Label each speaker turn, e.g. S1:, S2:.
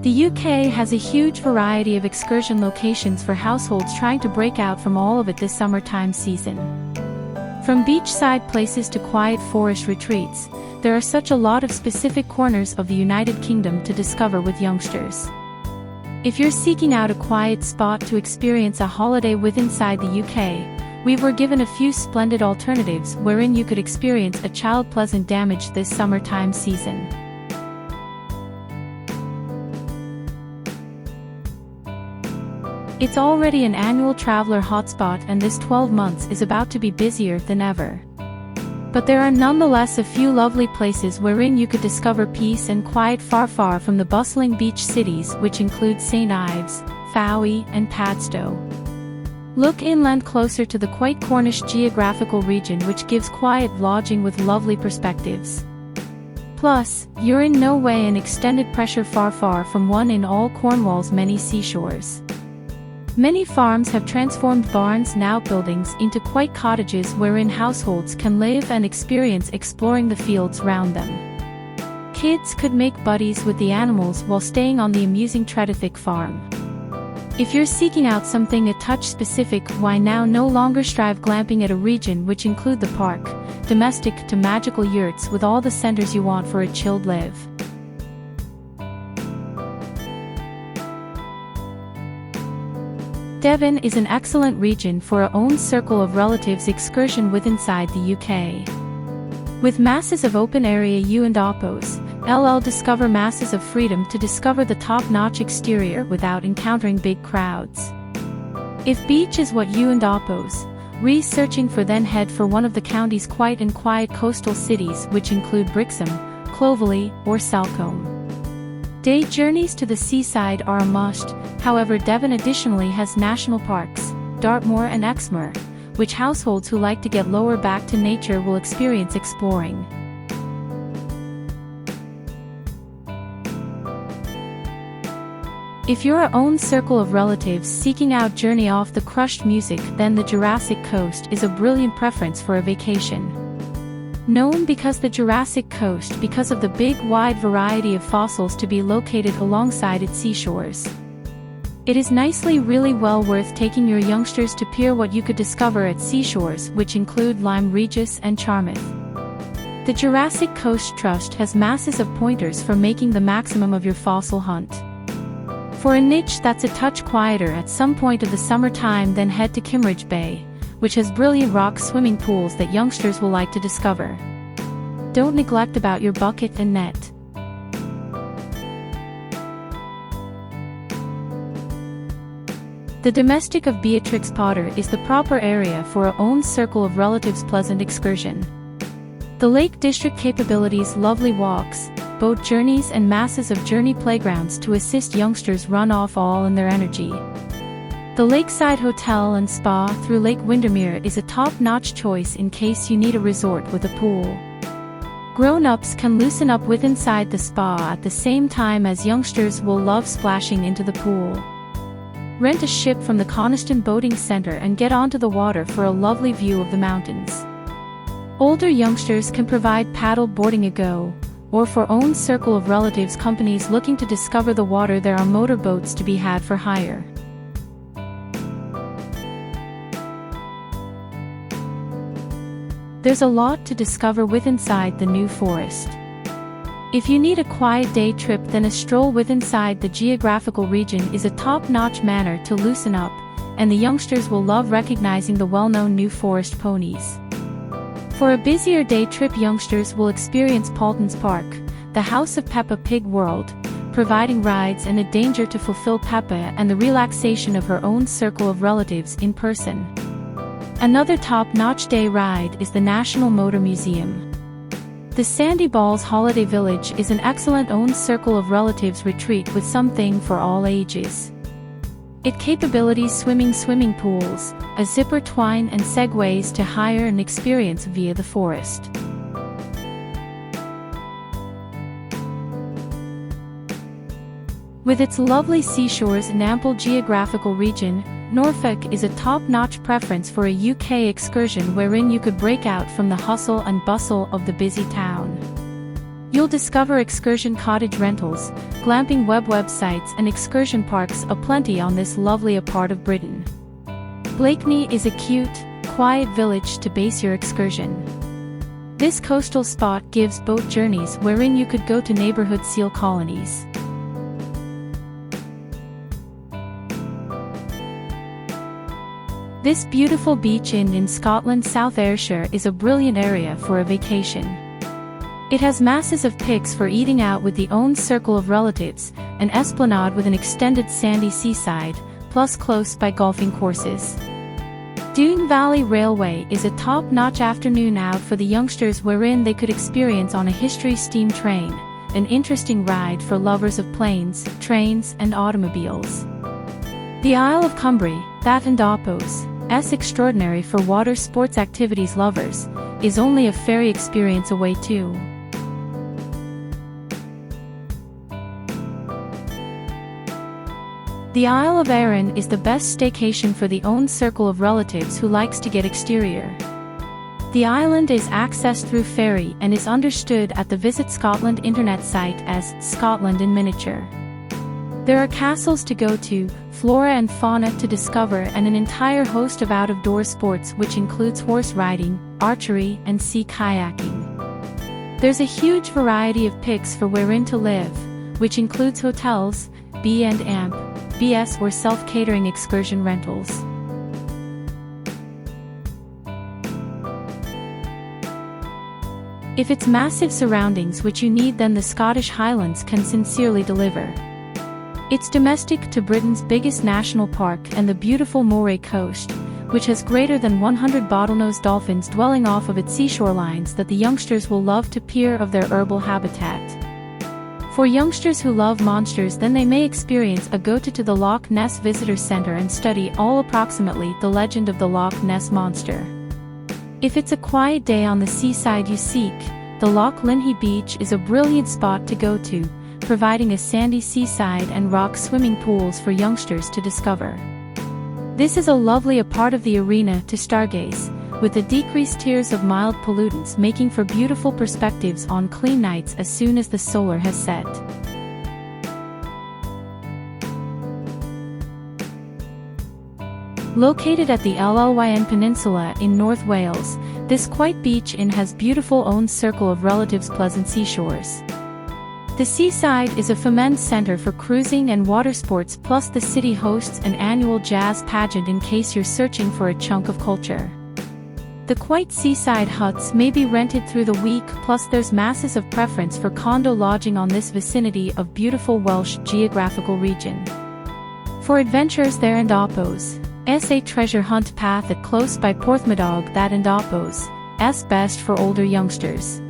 S1: The UK has a huge variety of excursion locations for households trying to break out from all of it this summertime season. From beachside places to quiet forest retreats, there are such a lot of specific corners of the United Kingdom to discover with youngsters. If you're seeking out a quiet spot to experience a holiday with inside the UK, we were given a few splendid alternatives wherein you could experience a child-pleasant damage this summertime season. It's already an annual traveler hotspot, and this 12 months is about to be busier than ever. But there are nonetheless a few lovely places wherein you could discover peace and quiet far from the bustling beach cities, which include St Ives, Fowey and Padstow. Look inland closer to the quite Cornish geographical region, which gives quiet lodging with lovely perspectives. Plus, you're in no way an extended pressure far from one in all Cornwall's many seashores. Many farms have transformed barns and outbuildings into quite cottages wherein households can live and experience exploring the fields round them. Kids could make buddies with the animals while staying on the amusing Tredethick Farm. If you're seeking out something a touch specific, why now no longer strive glamping at a region which include the park, domestic to magical yurts with all the centers you want for a chilled live. Devon is an excellent region for a own circle of relatives excursion with inside the UK. With masses of open area you and oppos, discover masses of freedom to discover the top-notch exterior without encountering big crowds. If beach is what you and oppos, researching for, then head for one of the county's quiet coastal cities, which include Brixham, Clovelly or Salcombe. Day journeys to the seaside are a must. However, Devon additionally has national parks, Dartmoor and Exmoor, which households who like to get lower back to nature will experience exploring. If you're a own circle of relatives seeking out journey off the crushed music, then the Jurassic Coast is a brilliant preference for a vacation. Known because the Jurassic Coast because of the big wide variety of fossils to be located alongside its seashores. It is really well worth taking your youngsters to peer what you could discover at seashores, which include Lyme Regis and Charmouth. The Jurassic Coast Trust has masses of pointers for making the maximum of your fossil hunt. For a niche that's a touch quieter at some point of the summertime, then head to Kimmeridge Bay, which has brilliant rock swimming pools that youngsters will like to discover. Don't neglect about your bucket and net. The domestic of Beatrix Potter is the proper area for a own circle of relatives pleasant excursion. The Lake District capabilities lovely walks, boat journeys and masses of journey playgrounds to assist youngsters run off all in their energy. The Lakeside Hotel and Spa through Lake Windermere is a top-notch choice in case you need a resort with a pool. Grown-ups can loosen up with inside the spa at the same time as youngsters will love splashing into the pool. Rent a ship from the Coniston Boating Centre and get onto the water for a lovely view of the mountains. Older youngsters can provide paddle boarding a go, or for own circle of relatives companies looking to discover the water, there are motor boats to be had for hire. There's a lot to discover with inside the New Forest. If you need a quiet day trip, then a stroll with inside the geographical region is a top-notch manner to loosen up, and the youngsters will love recognizing the well-known New Forest ponies. For a busier day trip, youngsters will experience Paulton's Park, the House of Peppa Pig world, providing rides and a danger to fulfill Peppa and the relaxation of her own circle of relatives in person. Another top-notch day ride is the National Motor Museum. The Sandy Balls Holiday Village is an excellent own circle of relatives retreat with something for all ages. It capabilities swimming pools, a zipper twine and segways to hire and experience via the forest. With its lovely seashores and ample geographical region, Norfolk is a top-notch preference for a UK excursion wherein you could break out from the hustle and bustle of the busy town. You'll discover excursion cottage rentals, glamping websites and excursion parks aplenty on this lovely a part of Britain. Blakeney is a cute, quiet village to base your excursion. This coastal spot gives boat journeys wherein you could go to neighborhood seal colonies. This beautiful beach inn in Scotland's South Ayrshire is a brilliant area for a vacation. It has masses of picks for eating out with the own circle of relatives, an esplanade with an extended sandy seaside, plus close-by golfing courses. Doon Valley Railway is a top-notch afternoon out for the youngsters wherein they could experience on a history steam train, an interesting ride for lovers of planes, trains and automobiles. The Isle of Cumbrae, that and Oppos, extraordinary for water sports activities lovers, is only a ferry experience away too. The Isle of Wherein is the best staycation for the own circle of relatives who likes to get exterior. The island is accessed through ferry and is understood at the Visit Scotland internet site as Scotland in miniature. There are castles to go to, flora and fauna to discover and an entire host of out-of-door sports which includes horse riding, archery and sea kayaking. There's a huge variety of picks for wherein to live, which includes hotels, B&M, BS or self-catering excursion rentals. If it's massive surroundings which you need, then the Scottish Highlands can sincerely deliver. It's domestic to Britain's biggest national park and the beautiful Moray coast, which has greater than 100 bottlenose dolphins dwelling off of its seashore lines that the youngsters will love to peer of their herbal habitat. For youngsters who love monsters, then they may experience a go to the Loch Ness Visitor Centre and study all approximately the legend of the Loch Ness Monster. If it's a quiet day on the seaside you seek, the Loch Linnhe Beach is a brilliant spot to go to, providing a sandy seaside and rock swimming pools for youngsters to discover. This is a lovely a part of the arena to stargaze, with the decreased tiers of mild pollutants making for beautiful perspectives on clean nights as soon as the solar has set. Located at the Llyn Peninsula in North Wales, this quiet beach inn has beautiful own circle of relatives pleasant seashores. The seaside is a foment center for cruising and water sports, plus the city hosts an annual jazz pageant in case you're searching for a chunk of culture. The quiet seaside huts may be rented through the week, plus there's masses of preference for condo lodging on this vicinity of beautiful Welsh geographical region. For adventurers there and Oppos, a treasure hunt path at close by Porthmadog that and Oppos, best for older youngsters.